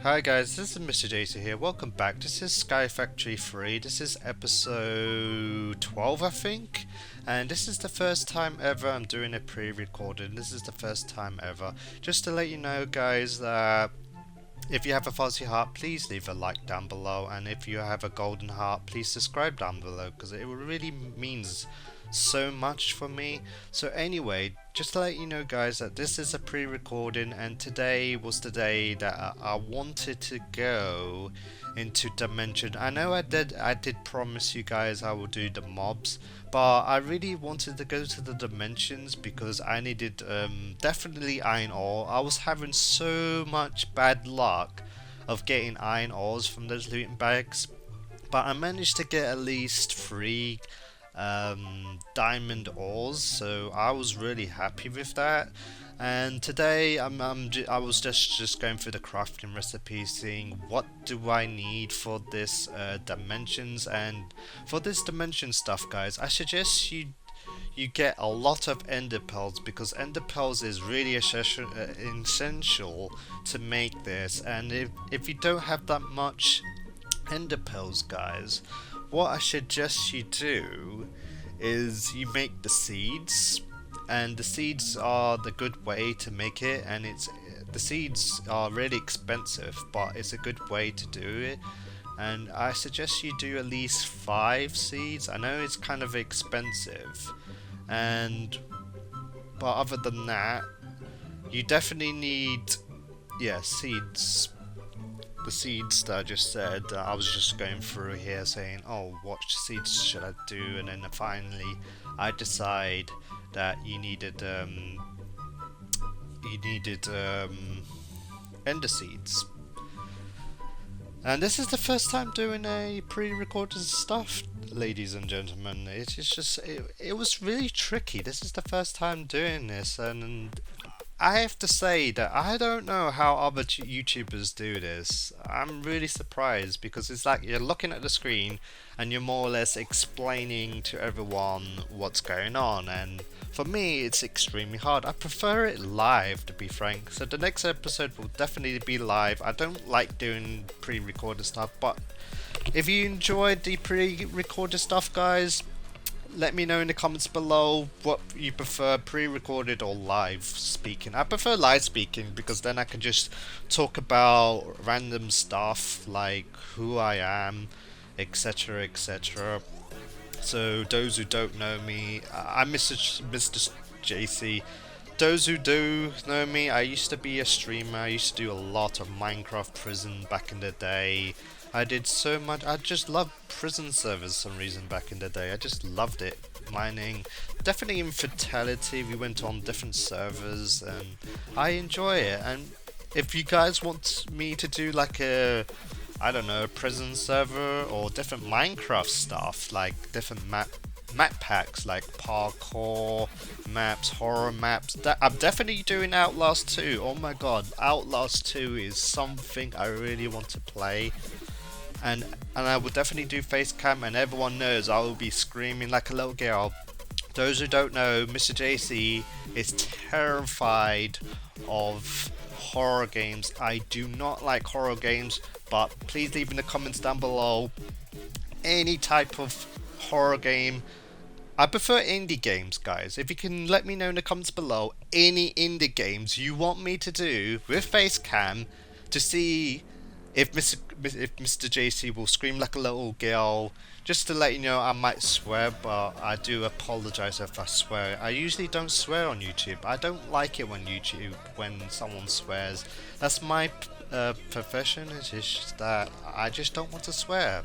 Hi guys, this is MR-JACY here. Welcome back. This is Sky Factory 3. This is episode 12, I think. And this is the first time ever I'm doing a pre-recording. This is the first time ever. Just to let you know, guys, that if you have a fuzzy heart, please leave a like down below. And if you have a golden heart, please subscribe down below, because it really means so much for me. So anyway, just to let you know, guys, that this is a pre-recording, and today was the day that I wanted to go into Dimension. I know I did promise you guys I will do the mobs, but I really wanted to go to the dimensions because I needed definitely iron ore. I was having so much bad luck of getting iron ores from those looting bags, but I managed to get at least 3 diamond ores, so I was really happy with that. And today I was just going through the crafting recipe, seeing what do I need for this dimensions. And for this dimension stuff, guys, I suggest you get a lot of ender pearls, because ender pearls is really essential to make this. And if you don't have that much ender pearls, guys, what I suggest you do is you make the seeds, and the seeds are the good way to make it. And the seeds are really expensive, but it's a good way to do it. And I suggest you do at least 5 seeds. I know it's kind of expensive, but other than that, you definitely need seeds. The seeds that I just said, I was just going through here saying, oh, what seeds should I do? And then finally I decide that you needed ender seeds. And this is the first time doing a pre-recorded stuff, ladies and gentlemen. It's just it was really tricky. This is the first time doing this, and I have to say that I don't know how other YouTubers do this. I'm really surprised, because it's like you're looking at the screen and you're more or less explaining to everyone what's going on, and for me it's extremely hard. I prefer it live, to be frank, so the next episode will definitely be live. I don't like doing pre-recorded stuff, but if you enjoyed the pre-recorded stuff, guys, let me know in the comments below what you prefer, pre-recorded or live speaking. I prefer live speaking, because then I can just talk about random stuff like who I am, etc, etc. So those who don't know me, I'm Mr. JC. Those who do know me, I used to be a streamer. I used to do a lot of Minecraft Prison back in the day. I did so much. I just loved prison servers for some reason back in the day. I just loved it. Mining, definitely Infidelity. We went on different servers, and I enjoy it. And if you guys want me to do like a, I don't know, prison server or different Minecraft stuff, like different map packs like parkour maps, horror maps, I'm definitely doing Outlast 2. Oh my god, Outlast 2 is something I really want to play. And I will definitely do face cam, and everyone knows I will be screaming like a little girl. Those who don't know, MR-JACY is terrified of horror games. I do not like horror games, but please leave in the comments down below any type of horror game. I prefer indie games, guys. If you can let me know in the comments below any indie games you want me to do with face cam, to see if MR-JACY will scream like a little girl. Just to let you know, I might swear, but I do apologize if I swear. I usually don't swear on YouTube. I don't like it when someone swears. That's my profession. It's just that I just don't want to swear.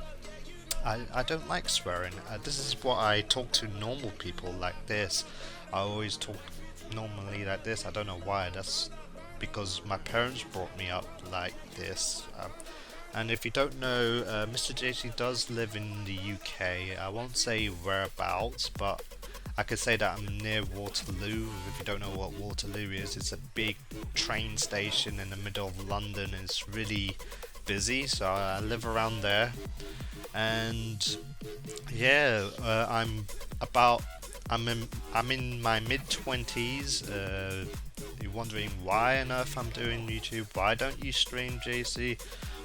I don't like swearing. This is what I talk to normal people like this. I always talk normally like this. I don't know why. That's because my parents brought me up like this. And if you don't know, MR-JACY does live in the UK. I won't say whereabouts, but I could say that I'm near Waterloo. If you don't know what Waterloo is, it's a big train station in the middle of London, and it's really busy, so I live around there. And yeah, I'm in my mid-20s. you're wondering why on earth I'm doing YouTube, why don't you stream, JC?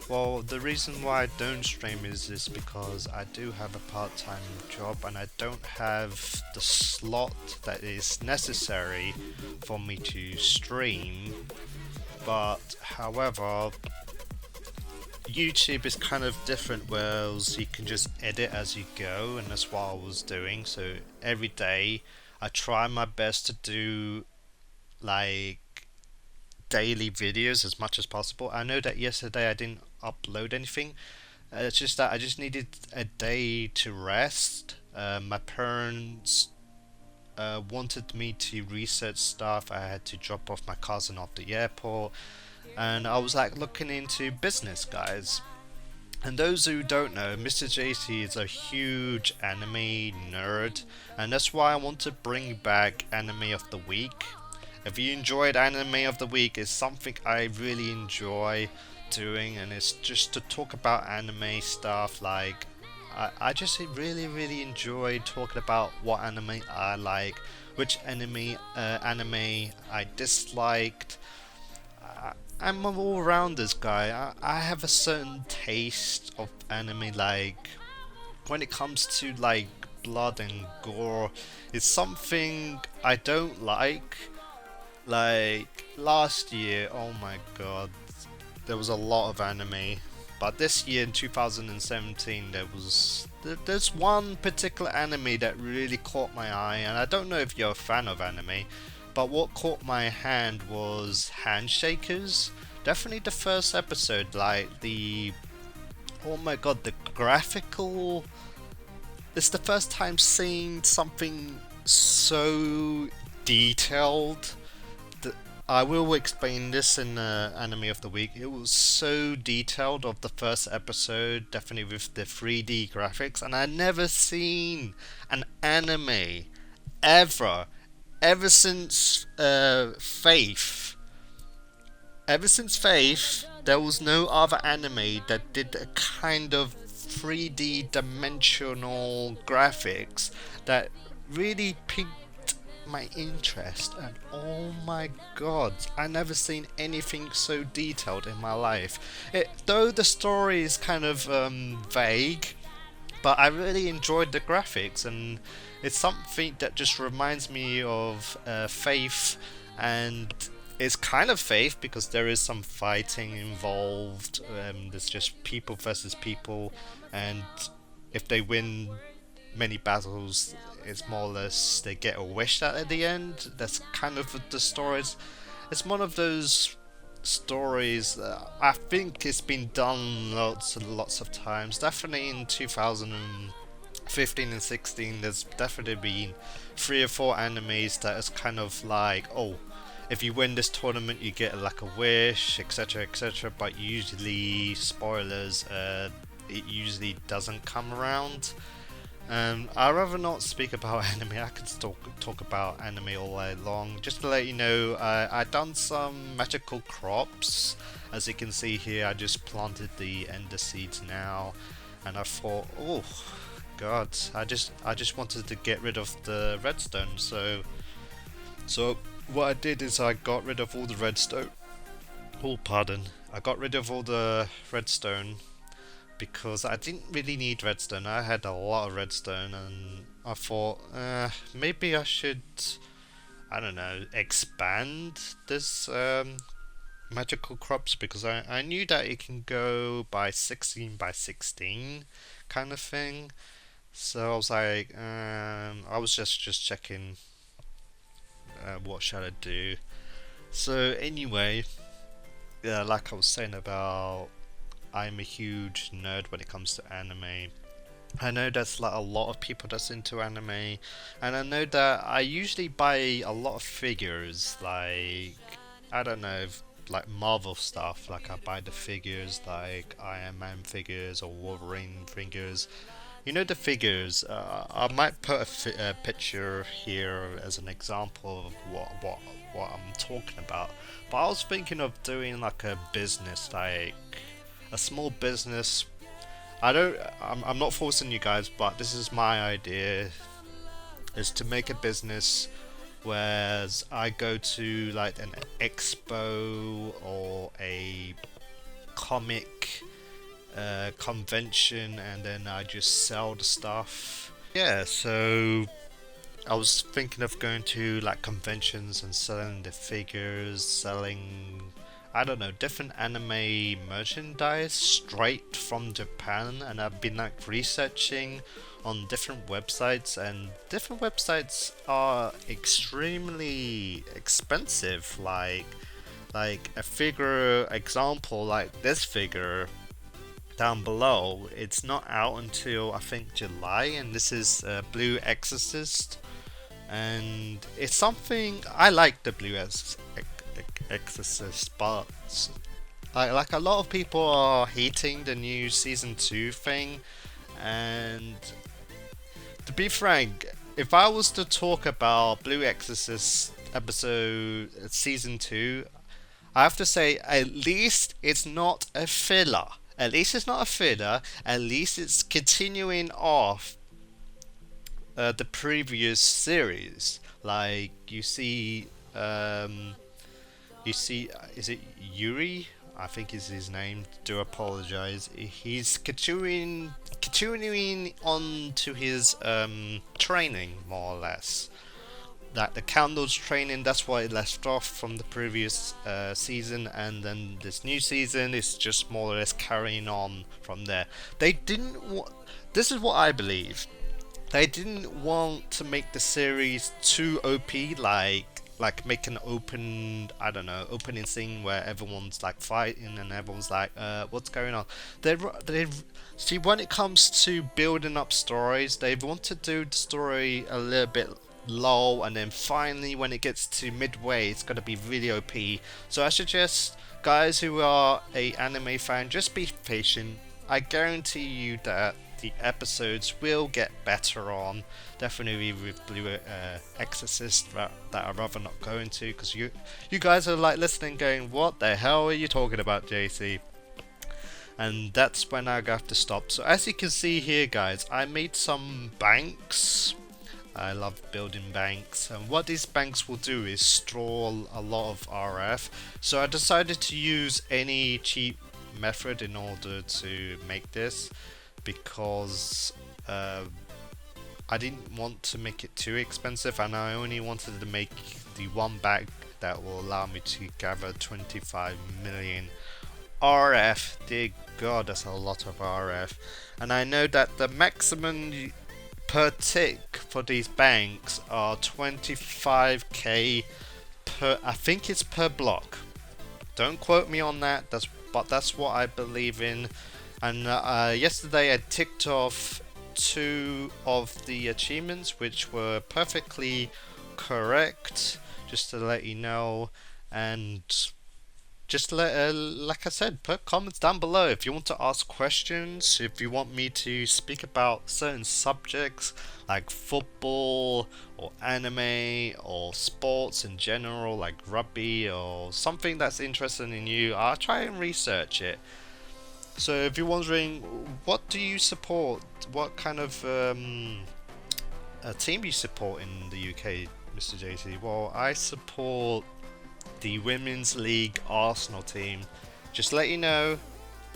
Well, the reason why I don't stream is because I do have a part-time job and I don't have the slot that is necessary for me to stream. But however, YouTube is kind of different, whereas you can just edit as you go, and that's what I was doing. So every day I try my best to do like daily videos as much as possible. I know that yesterday I didn't upload anything. It's just that I just needed a day to rest. My parents wanted me to research stuff. I had to drop off my cousin off the airport, and I was like looking into business, guys. And those who don't know, MR-JACY is a huge anime nerd, and that's why I want to bring back Anime of the Week. If you enjoyed Anime of the Week, it's something I really enjoy doing, and it's just to talk about anime stuff. Like, I just really enjoy talking about what anime I like, which anime I disliked. I'm an all-rounders guy. I have a certain taste of anime. Like, when it comes to like blood and gore, it's something I don't like. Like last year, oh my god, there was a lot of anime. But this year in 2017, there's one particular anime that really caught my eye, and I don't know if you're a fan of anime, but what caught my hand was Handshakers. Definitely the first episode, like oh my god, the graphical. It's the first time seeing something so detailed. I will explain this in Anime of the Week. It was so detailed of the first episode, definitely with the 3D graphics, and I never seen an anime ever since Faith. Ever since Faith, there was no other anime that did a kind of 3D dimensional graphics that really piqued my interest, and oh my god, I never seen anything so detailed in my life. Though the story is kind of vague, but I really enjoyed the graphics, and it's something that just reminds me of Faith, and it's kind of Faith because there is some fighting involved. There's just people versus people, and if they win many battles, it's more or less they get a wish at the end. That's kind of the stories. It's one of those stories. I think it's been done lots and lots of times. Definitely in 2015 and 16, there's definitely been 3 or 4 animes that is kind of like, oh, if you win this tournament, you get like a wish, etc., etc. But usually, spoilers, it usually doesn't come around. I'd rather not speak about anime. I could talk about anime all day long. Just to let you know, I done some magical crops. As you can see here, I just planted the ender seeds now, and I thought, oh god, I just wanted to get rid of the redstone. So what I did is I got rid of all the redstone. Oh, pardon. I got rid of all the redstone, because I didn't really need redstone. I had a lot of redstone, and I thought maybe I should, I don't know, expand this magical crops, because I knew that it can go by 16 by 16 kind of thing. So I was like, I was just checking what should I do. So anyway, yeah, like I was saying about, I'm a huge nerd when it comes to anime. I know there's like a lot of people that's into anime, and I know that I usually buy a lot of figures, like, I don't know, like Marvel stuff. Like I buy the figures like Iron Man figures or Wolverine figures. You know, the figures. I might put a picture here as an example of what I'm talking about. But I was thinking of doing like a business, like a small business. I'm not forcing you guys, but this is my idea, is to make a business whereas I go to like an expo or a comic convention and then I just sell the stuff. Yeah, so I was thinking of going to like conventions and selling the figures, selling, I don't know, different anime merchandise straight from Japan, and I've been like researching on different websites, and different websites are extremely expensive. Like a figure example, like this figure down below, it's not out until I think July, and this is Blue Exorcist, and it's something I like the Exorcist, but like a lot of people are hating the new season 2 thing, and to be frank, if I was to talk about Blue Exorcist episode season 2, I have to say at least it's not a filler. At least it's not a filler. At least it's continuing off the previous series. Like you see, is it Yuri? I think is his name. Do apologize. He's continuing on to his training more or less. That the candles training, that's why it left off from the previous season, and then this new season is just more or less carrying on from there. They didn't this is what I believe. They didn't want to make the series too OP, like make an open, I don't know, opening scene where everyone's like fighting and everyone's like, what's going on? They see, when it comes to building up stories, they want to do the story a little bit low, and then finally when it gets to midway, it's gonna be really OP. So I suggest guys who are a anime fan, just be patient. I guarantee you that the episodes will get better on. Definitely with Blue Exorcist that I'd rather not go into, because you guys are like listening going, what the hell are you talking about, JC? And that's when I have to stop. So as you can see here guys, I made some banks. I love building banks, and what these banks will do is store a lot of RF. So I decided to use any cheap method in order to make this, because I didn't want to make it too expensive, and I only wanted to make the one bag that will allow me to gather 25 million RF. Dear God, that's a lot of RF. And I know that the maximum per tick for these banks are 25k per, I think it's per block. Don't quote me on that, but that's what I believe in. And yesterday I ticked off 2 of the achievements, which were perfectly correct, just to let you know. And just like I said, put comments down below if you want to ask questions, if you want me to speak about certain subjects like football or anime or sports in general, like rugby or something that's interesting in you. I'll try and research it. So if you're wondering, what do you support? What kind of team you support in the UK, Mr. JC? Well, I support the Women's League Arsenal team. Just to let you know,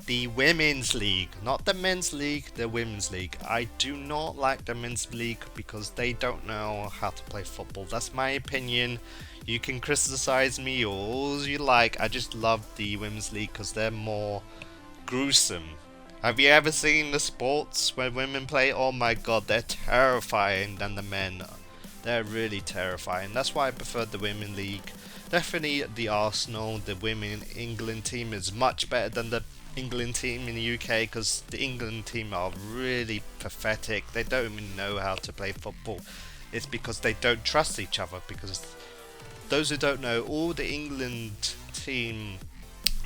the Women's League, not the Men's League, the Women's League. I do not like the Men's League because they don't know how to play football. That's my opinion. You can criticize me all you like. I just love the Women's League because they're more gruesome. Have you ever seen the sports where women play? Oh my god, they're terrifying than the men. They're really terrifying. That's why I prefer the Women's League. Definitely the Arsenal, the women England team is much better than the England team in the UK, because the England team are really pathetic. They don't even know how to play football. It's because they don't trust each other, because those who don't know, all the England team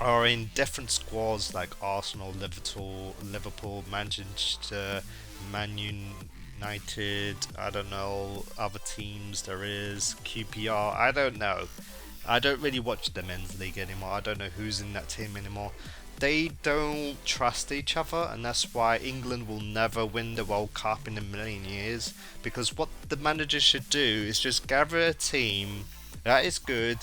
are in different squads like Arsenal, Liverpool, Manchester, Man United, I don't know, other teams there is, QPR, I don't know. I don't really watch the men's league anymore. I don't know who's in that team anymore. they don't trust each other, and that's why England will never win the World Cup in a million years. Because what the manager should do is just gather a team that is good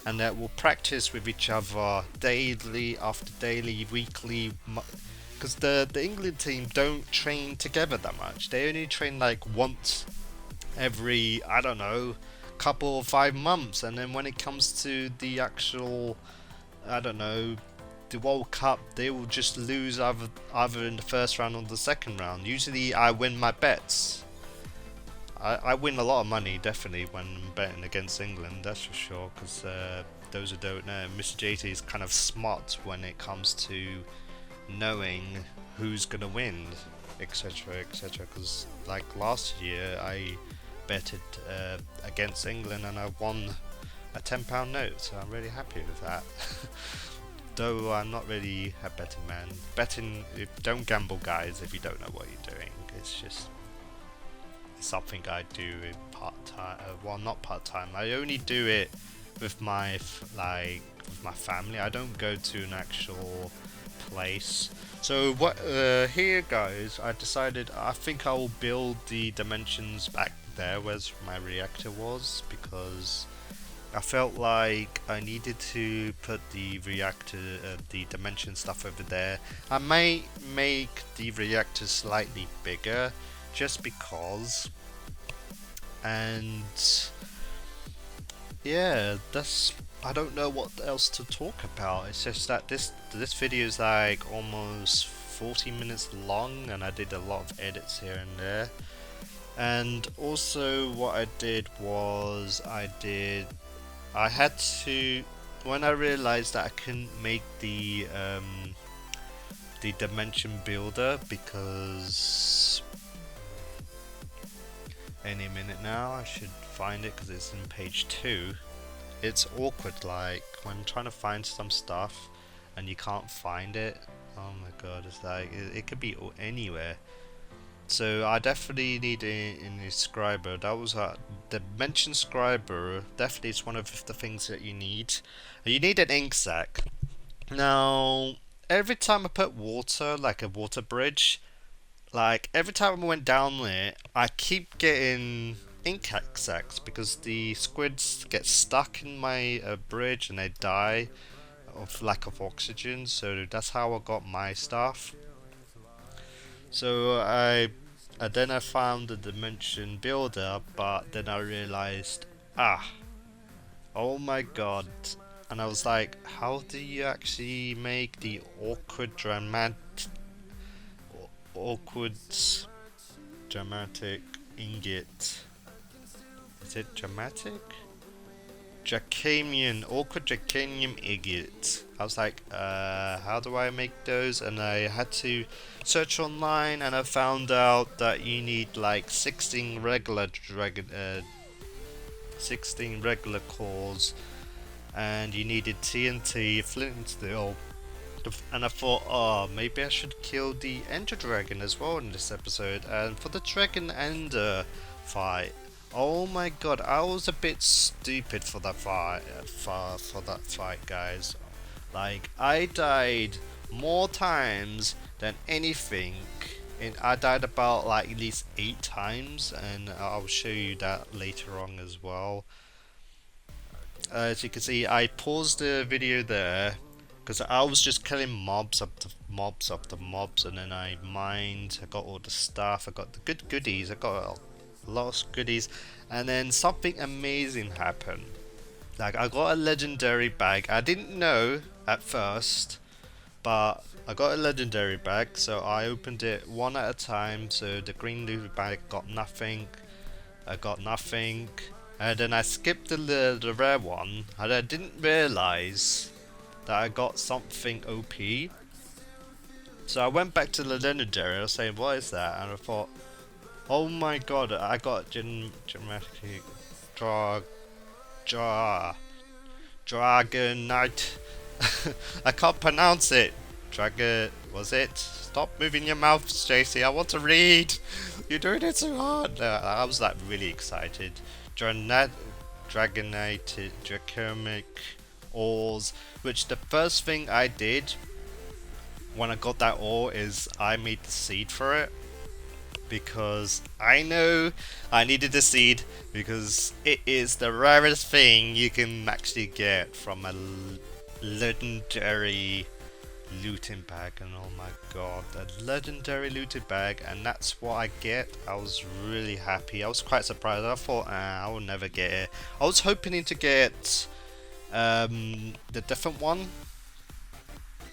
and that will practice with each other daily after daily, weekly. Because the England team don't train together that much. They only train like once every, I don't know, couple of 5 months, and then when it comes to the actual, I don't know, the World Cup, they will just lose either in the first round or the second round. Usually I win my bets. I win a lot of money, definitely, when I'm betting against England, that's for sure, because those who don't know, MR-JACY is kind of smart when it comes to knowing who's going to win, etc, etc, because like last year I betted against England and I won a £10 note, so I'm really happy with that. Though I'm not really a betting man. Betting, don't gamble, guys, if you don't know what you're doing. It's just something I do in part-time, well, not part-time, I only do it with my with my family. I don't go to an actual place. So what here, guys, I decided I think I will build the dimensions back there where my reactor was, because I felt like I needed to put the reactor, the dimension stuff over there. I may make the reactor slightly bigger just because, and yeah, that's, I don't know what else to talk about. It's just that this video is like almost 40 minutes long, and I did a lot of edits here and there. And also what I did was I had to, when I realized that I couldn't make the dimension builder, because any minute now I should find it, because it's in page 2. It's awkward, like when trying to find some stuff and you can't find it. Oh my god, it's like it could be anywhere. So I definitely need a scriber. That was the dimension scriber. Definitely is one of the things that you need. You need an ink sac. Now every time I put water, like a water bridge, like every time I went down there, I keep getting ink sacs because the squids get stuck in my bridge and they die of lack of oxygen. So that's how I got my stuff. So then I found the dimension builder, but then I realized, oh my god. And I was like, how do you actually make the awkward dramatic ingot? Is it dramatic? Awkward Jacanium ingot. I was like, how do I make those? And I had to search online, and I found out that you need like 16 regular 16 regular cores, and you needed TNT, flint and steel. And I thought, oh, maybe I should kill the Ender Dragon as well in this episode. And for the Dragon Ender fight, oh my god, I was a bit stupid for that fight, guys. Like, I died more times than anything. And I died about like at least 8 times, and I'll show you that later on as well. As you can see, I paused the video there because I was just killing mobs after mobs after mobs, and then I mined, I got all the stuff, I got the good goodies, I got a lot of goodies, and then something amazing happened. Like, I got a legendary bag. I didn't know at first, but I got a legendary bag, so I opened it one at a time. So the green loot bag got nothing, I got nothing, and then I skipped the rare one, and I didn't realize that I got something OP. So I went back to the legendary. I was saying, what is that? And I thought, oh my god, I got dramatic Dragon Knight. I can't pronounce it. Dragon, was it? Stop moving your mouth, JC. I want to read. You're doing it so hard. I was like really excited. Dragonite, Draconic ores. Which the first thing I did when I got that ore is I made the seed for it, because I know I needed the seed because it is the rarest thing you can actually get from a legendary looting bag. And oh my god, a legendary looting bag, and that's what I get. I was really happy. I was quite surprised. I thought I will never get it. I was hoping to get the different one,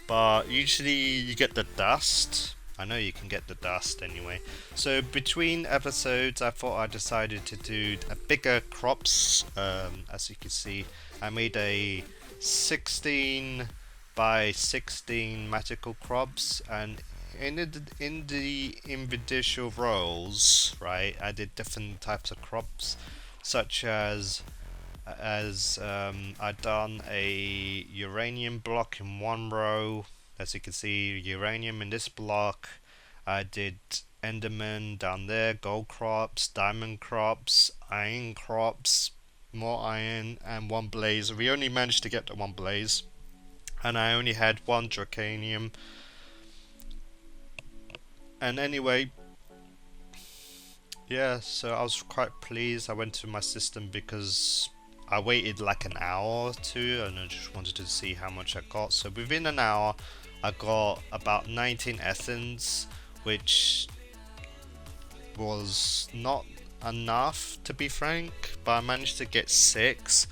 but usually you get the dust. I know you can get the dust anyway. So between episodes, I decided to do a bigger crops. As you can see, I made a 16 by 16 magical crops, and in the individual roles, right, I did different types of crops, such as I done a uranium block in one row. As you can see, uranium in this block. I did enderman down there, gold crops, diamond crops, iron crops, more iron, and one blaze. We only managed to get to one blaze, and I only had one draconium. And anyway, yeah, so I was quite pleased. I went to my system because I waited like an hour or two, and I just wanted to see how much I got. So within an hour I got about 19 essence, which was not enough, to be frank, but I managed to get 6.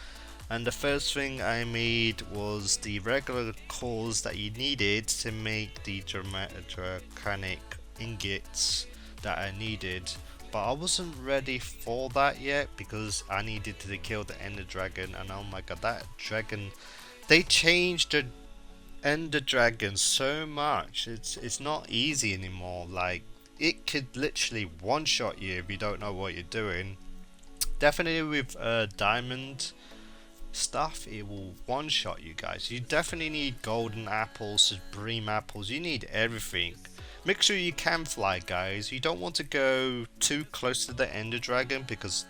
And the first thing I made was the regular cores that you needed to make the draconic ingots that I needed. But I wasn't ready for that yet because I needed to kill the Ender Dragon, and oh my god, that dragon, they changed the Ender Dragon so much. It's not easy anymore. Like, it could literally one-shot you if you don't know what you're doing. Definitely with diamond stuff, it will one-shot you guys. You definitely need golden apples, supreme apples, you need everything. Make sure you can fly, guys. You don't want to go too close to the Ender Dragon because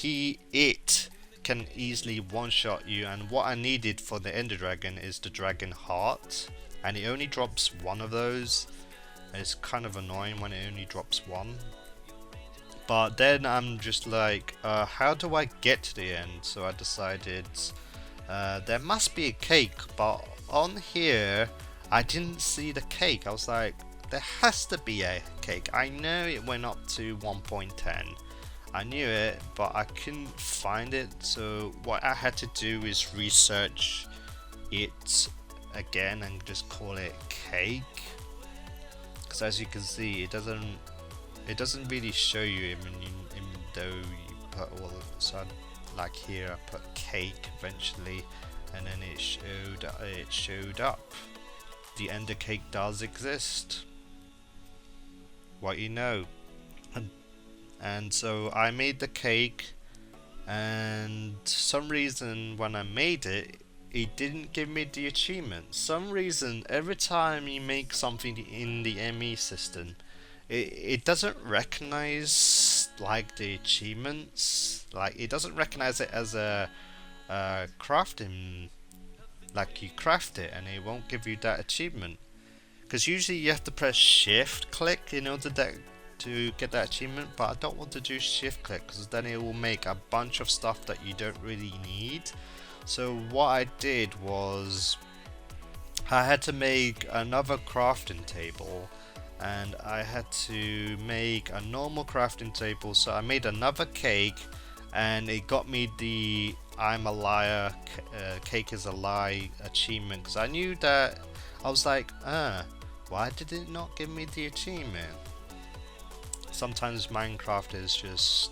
it can easily one-shot you. And what I needed for the Ender Dragon is the Dragon Heart, and it only drops one of those. It's kind of annoying when it only drops one. But then I'm just like, how do I get to the end? So I decided there must be a cake, but on here I didn't see the cake. I was like, there has to be a cake. I know it went up to 1.10. I knew it, but I couldn't find it. So what I had to do is research it again and just call it cake. Because as you can see, it doesn't really show you even though you put all. So like here I put cake eventually, and then it showed up. The Ender cake does exist. What you know. And so I made the cake, and some reason when I made it, it didn't give me the achievement. Some reason every time you make something in the ME system, it doesn't recognize like the achievements. Like, it doesn't recognize it as a crafting. Like, you craft it and it won't give you that achievement. Because usually you have to press shift click in order to get that achievement, but I don't want to do shift click because then it will make a bunch of stuff that you don't really need. So what I did was I had to make another crafting table, and I had to make a normal crafting table. So I made another cake, and it got me the I'm a liar, cake is a lie achievement, because I knew that. I was like, why did it not give me the achievement? Sometimes Minecraft is just,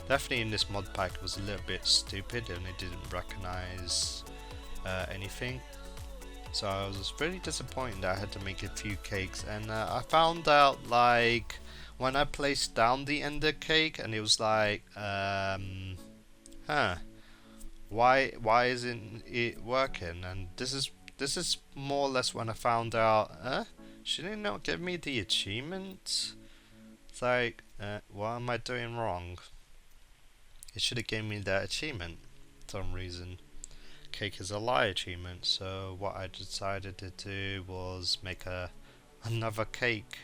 definitely in this mod pack, it was a little bit stupid and it didn't recognize anything. So I was really disappointed that I had to make a few cakes, and I found out like when I placed down the Ender cake, and it was like, why isn't it working? And this is more or less when I found out, should it not give me the achievement? It's like, what am I doing wrong? It should have given me that achievement for some reason. cake is a lie achievement. So what I decided to do was make another cake,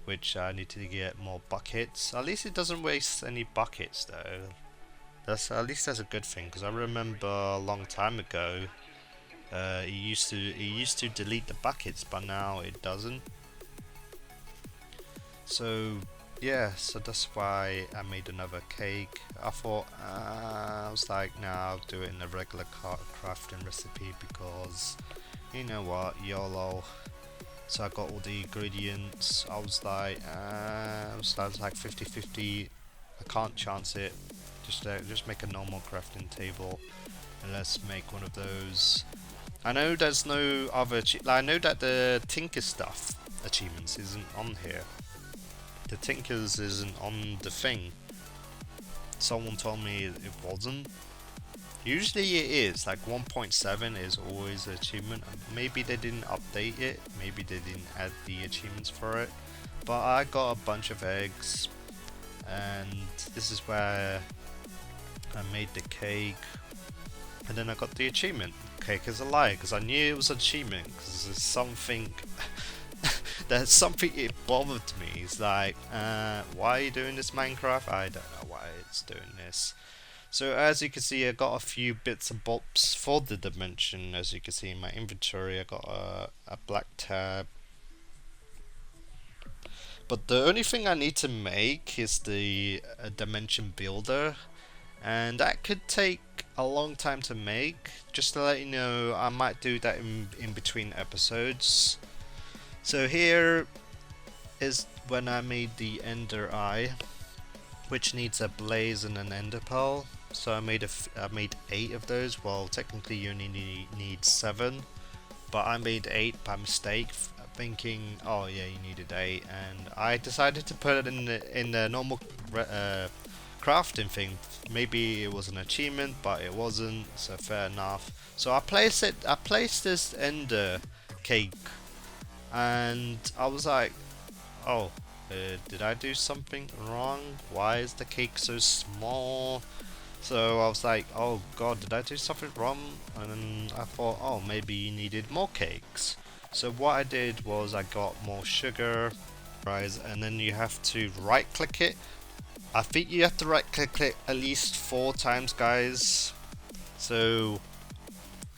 which I need to get more buckets. At least it doesn't waste any buckets though. At least that's a good thing, because I remember a long time ago it used to delete the buckets, but now it doesn't. So yeah, so that's why I made another cake. I thought I was like, nah, I'll do it in a regular crafting recipe, because you know what, YOLO. So I got all the ingredients. I was like 50-50. I can't chance it. Just make a normal crafting table, and let's make one of those. I know there's no other. I know that the Tinker stuff achievements isn't on here. The Tinkers isn't on the thing. Someone told me it wasn't. Usually it is. Like 1.7 is always an achievement. Maybe they didn't update it. Maybe they didn't add the achievements for it. But I got a bunch of eggs, and this is where I made the cake, and then I got the achievement. Cake is a lie, because I knew it was an achievement, because there's something there's something, it bothered me. It's like, why are you doing this, Minecraft? I don't know why it's doing this. So as you can see, I got a few bits and bobs for the dimension. As you can see in my inventory, I got a black tab. But the only thing I need to make is the dimension builder, and that could take a long time to make. Just to let you know, I might do that in between episodes. So here is when I made the ender eye, which needs a blaze and an ender pearl. So I made 8 of those. Well, technically you only need 7, but I made 8 by mistake, thinking, oh yeah, you needed 8, and I decided to put it in the normal crafting thing. Maybe it was an achievement, but it wasn't, so fair enough. So I placed this ender cake, and I was like, oh, did I do something wrong? Why is the cake so small? So I was like, oh god, did I do something wrong? And then I thought, oh, maybe you needed more cakes. So what I did was I got more sugar, right, and then you have to right click it. I think you have to right click it at least 4 times, guys. So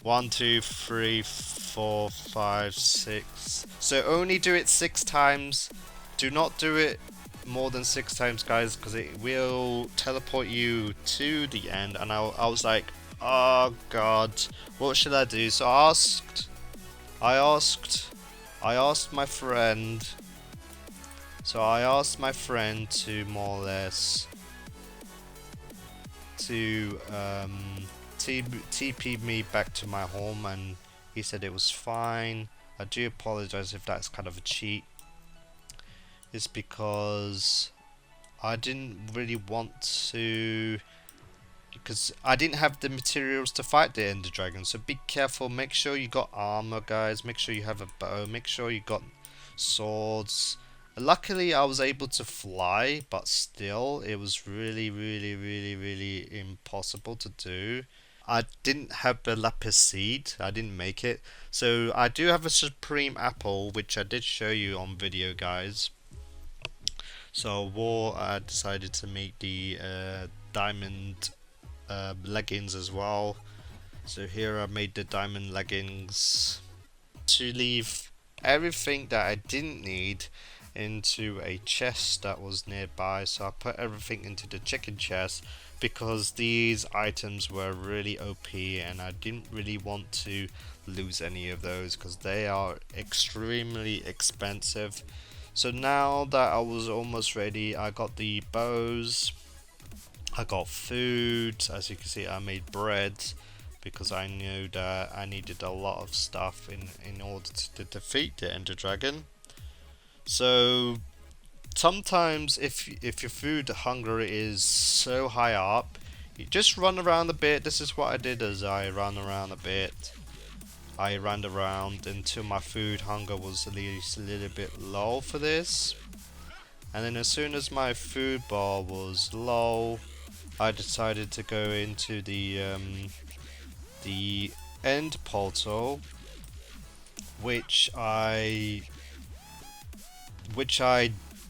1, 2, 3, 4, 5, 6. So only do it 6 times. Do not do it more than 6 times, guys, because it will teleport you to the end. And I was like, oh god, what should I do? So I asked my friend. So I asked my friend to more or less to TP me back to my home, and he said it was fine. I do apologize if that's kind of a cheat. It's because I didn't really want to, because I didn't have the materials to fight the Ender Dragon. So be careful, make sure you got armor, guys, make sure you have a bow, make sure you got swords. Luckily I was able to fly, but still it was really impossible to do. I didn't have the lapis seed, I didn't make it. So I do have a supreme apple, which I did show you on video, guys. So I decided to make the diamond leggings as well. So here I made the diamond leggings to leave everything that I didn't need into a chest that was nearby. So I put everything into the chicken chest because these items were really OP, and I didn't really want to lose any of those because they are extremely expensive. So now that I was almost ready, I got the bows, I got food. As you can see, I made bread because I knew that I needed a lot of stuff in order to defeat the Ender Dragon. So sometimes if your food hunger is so high up, you just run around a bit. This is what I did, as I ran around a bit. I ran around until my food hunger was at least a little bit low for this, and then as soon as my food bar was low, I decided to go into the end portal, which I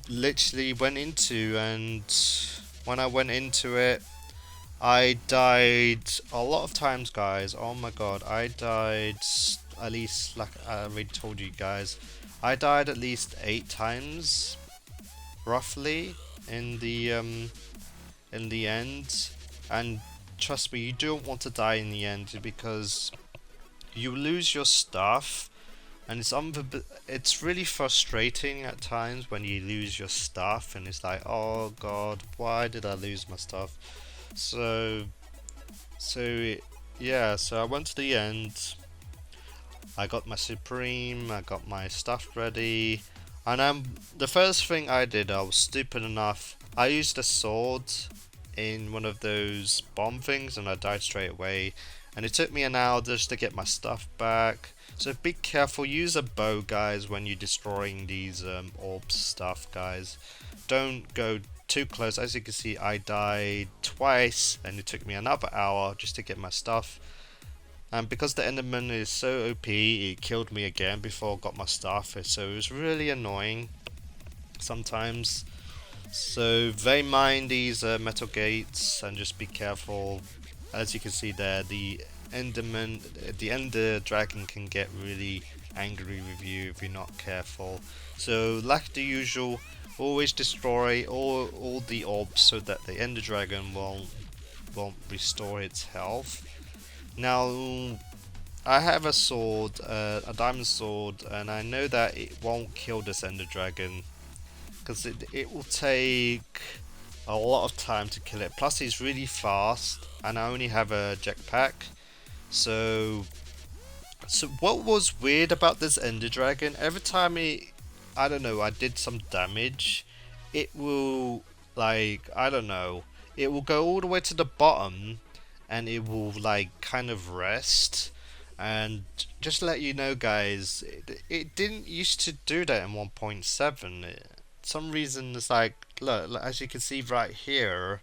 literally went into, and when I went into it, I died a lot of times, guys. Oh my god, I died at least, like I already told you guys, I died at least 8 times, roughly, in the end. And trust me, you don't want to die in the end because you lose your stuff, and it's really frustrating at times when you lose your stuff, and it's like, oh god, why did I lose my stuff? So, so yeah, so I went to the end. I got my Supreme, I got my stuff ready, and the first thing I did, I was stupid enough. I used a sword in one of those bomb things, and I died straight away. And it took me an hour just to get my stuff back. So be careful. Use a bow, guys, when you're destroying these orbs stuff, guys. Don't go too close. As you can see, I died twice, and it took me another hour just to get my stuff. And because the Enderman is so OP, it killed me again before I got my stuff. So it was really annoying sometimes. So they mine these metal gates, and just be careful. As you can see there, the Ender Dragon can get really angry with you if you're not careful. So like the usual, always destroy all the orbs so that the Ender Dragon won't restore its health. Now I have a sword, a diamond sword, and I know that it won't kill this Ender Dragon because it will take a lot of time to kill it. Plus he's really fast, and I only have a jetpack. So what was weird about this Ender Dragon, every time I don't know, I did some damage, it will, like, I don't know, it will go all the way to the bottom, and it will, like, kind of rest. And just to let you know, guys, it didn't used to do that in 1.7. Some reason it's like, look, as you can see right here,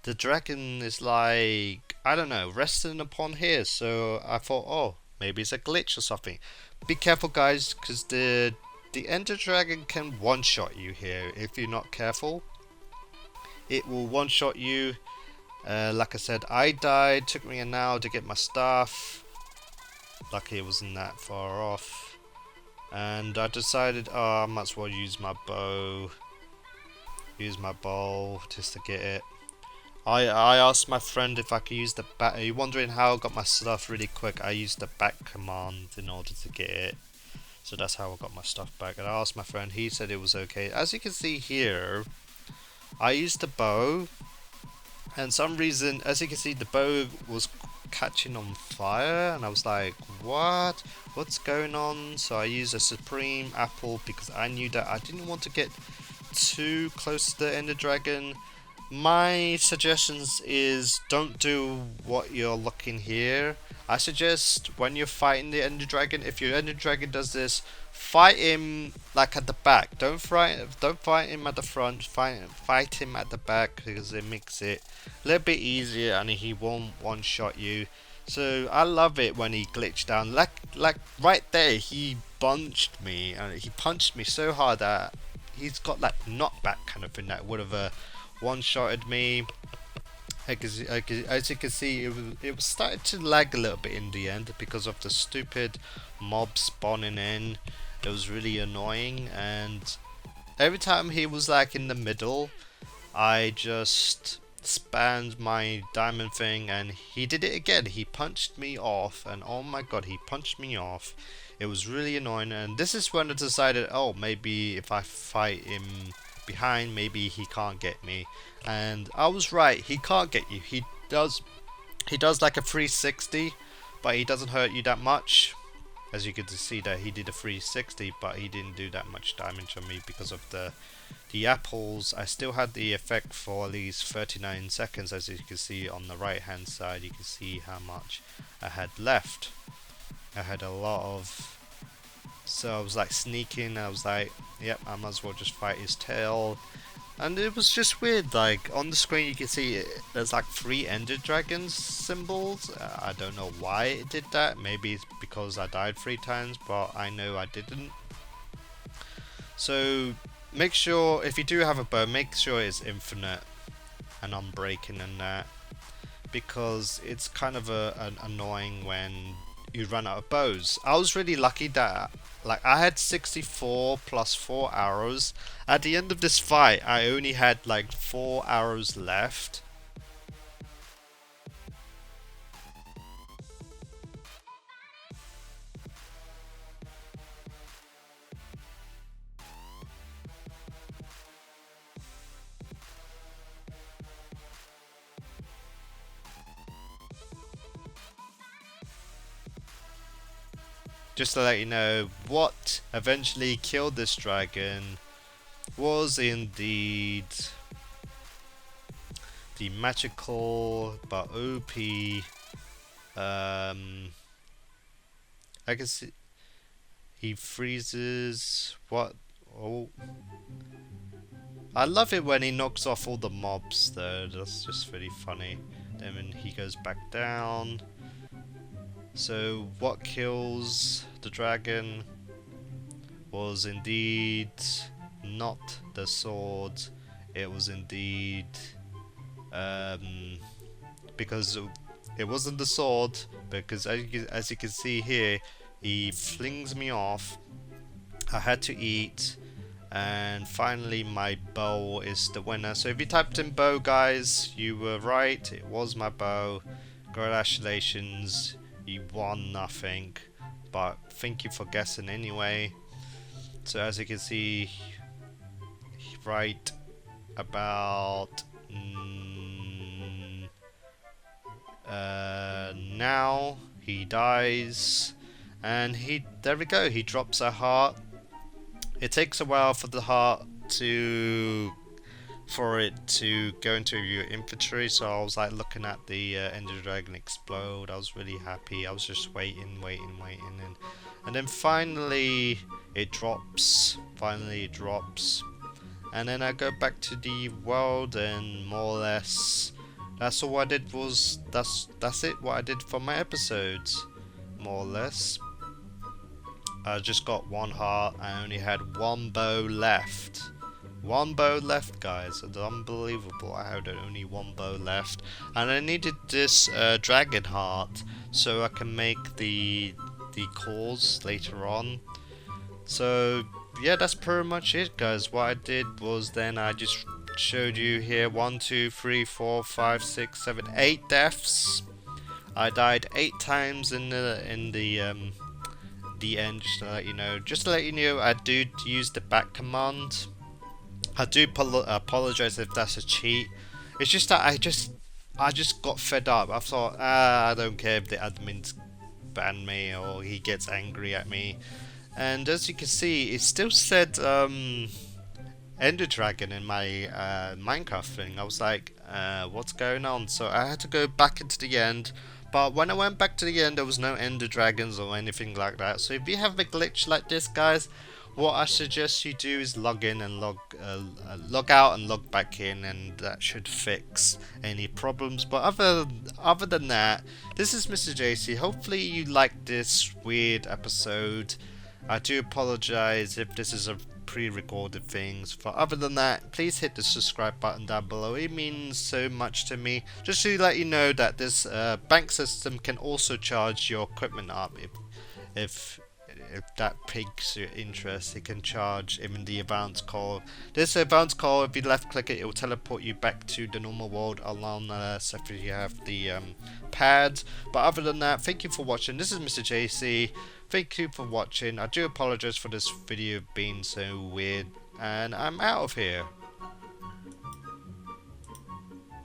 the dragon is like, I don't know, resting upon here. So I thought, oh, maybe it's a glitch or something. Be careful, guys, because the Ender Dragon can one-shot you here if you're not careful. It will one-shot you. Like I said, I died. Took me an hour to get my stuff. Lucky it wasn't that far off. And I decided, oh, I might as well use my bow. Use my bow just to get it. I asked my friend if I could use the back. Are you wondering how I got my stuff really quick? I used the back command in order to get it. So that's how I got my stuff back. And I asked my friend, he said it was okay. As you can see here, I used the bow. And some reason, as you can see, the bow was catching on fire. And I was like, what? What's going on? So I used a Supreme Apple because I knew that I didn't want to get too close to the Ender Dragon. My suggestions is don't do what you're looking here. I suggest when you're fighting the Ender Dragon, if your Ender Dragon does this, fight him like at the back. Don't fight him at the front. Fight him at the back because it makes it a little bit easier and he won't one-shot you. So I love it when he glitched down. Like right there, he bunched me and he punched me so hard that he's got like knockback kind of thing that would have one-shotted me. As you can see, it was starting to lag a little bit in the end because of the stupid mob spawning in. It was really annoying, and every time he was like in the middle, I just spammed my diamond thing, and he did it again. He punched me off, and oh my god, he punched me off. It was really annoying, and this is when I decided, oh, maybe if I fight him behind, maybe he can't get me. And I was right, he can't get you. He does like a 360, but he doesn't hurt you that much. As you can see that he did a 360, but he didn't do that much damage on me because of the apples. I still had the effect for at least 39 seconds. As you can see on the right hand side, you can see how much I had left. I had a lot of, so I was like sneaking. I was like, yep, I might as well just fight his tail. And it was just weird, like, on the screen you can see there's like 3 Ender Dragons symbols. I don't know why it did that. Maybe it's because I died 3 times, but I know I didn't. So, make sure, if you do have a bow, make sure it's infinite and unbreaking and that. Because it's kind of annoying when you run out of bows. I was really lucky that like I had 64 plus 4 arrows. At the end of this fight I only had like 4 arrows left. Just to let you know, what eventually killed this dragon was indeed the magical but OP I can see he freezes what. Oh, I love it when he knocks off all the mobs though, that's just really funny. Then when he goes back down. So what kills the dragon was indeed not the sword, it was indeed because it wasn't the sword, because as you can see here, he flings me off, I had to eat, and finally my bow is the winner. So if you typed in bow, guys, you were right, it was my bow. Congratulations, you won nothing, but thank you for guessing anyway. So as you can see, right about now he dies, and there we go, he drops a heart. It takes a while for the heart to go into your inventory, so I was like looking at the Ender Dragon explode. I was really happy. I was just waiting, and then finally it drops. And then I go back to the world, and more or less that's all I did. That's it. What I did for my episodes, more or less. I just got 1 heart. I only had 1 bow left. 1 bow left, guys. It's unbelievable. I had only 1 bow left, and I needed this dragon heart so I can make the cores later on. So yeah, that's pretty much it, guys. What I did was then I just showed you here 1, 2, 3, 4, 5, 6, 7, 8 deaths. I died 8 times in the end, just to let you know. I do use the back command. I do apologize if that's a cheat. It's just that I just got fed up. I thought, I don't care if the admins ban me or he gets angry at me. And as you can see, it still said Ender Dragon in my Minecraft thing. I was like, what's going on? So I had to go back into the end. But when I went back to the end, there was no Ender Dragons or anything like that. So if you have a glitch like this, guys, what I suggest you do is log in and log out and log back in, and that should fix any problems. But other than that, this is MR-JACY. Hopefully you liked this weird episode. I do apologize if this is a pre-recorded things, but other than that, please hit the subscribe button down below. It means so much to me. Just to let you know that this bank system can also charge your equipment up if that piques your interest. It can charge even the advanced call. This advanced call, if you left click it, it will teleport you back to the normal world unless if you have the pad. But other than that, thank you for watching. This is MR-JACY. Thank you for watching. I do apologize for this video being so weird, and I'm out of here.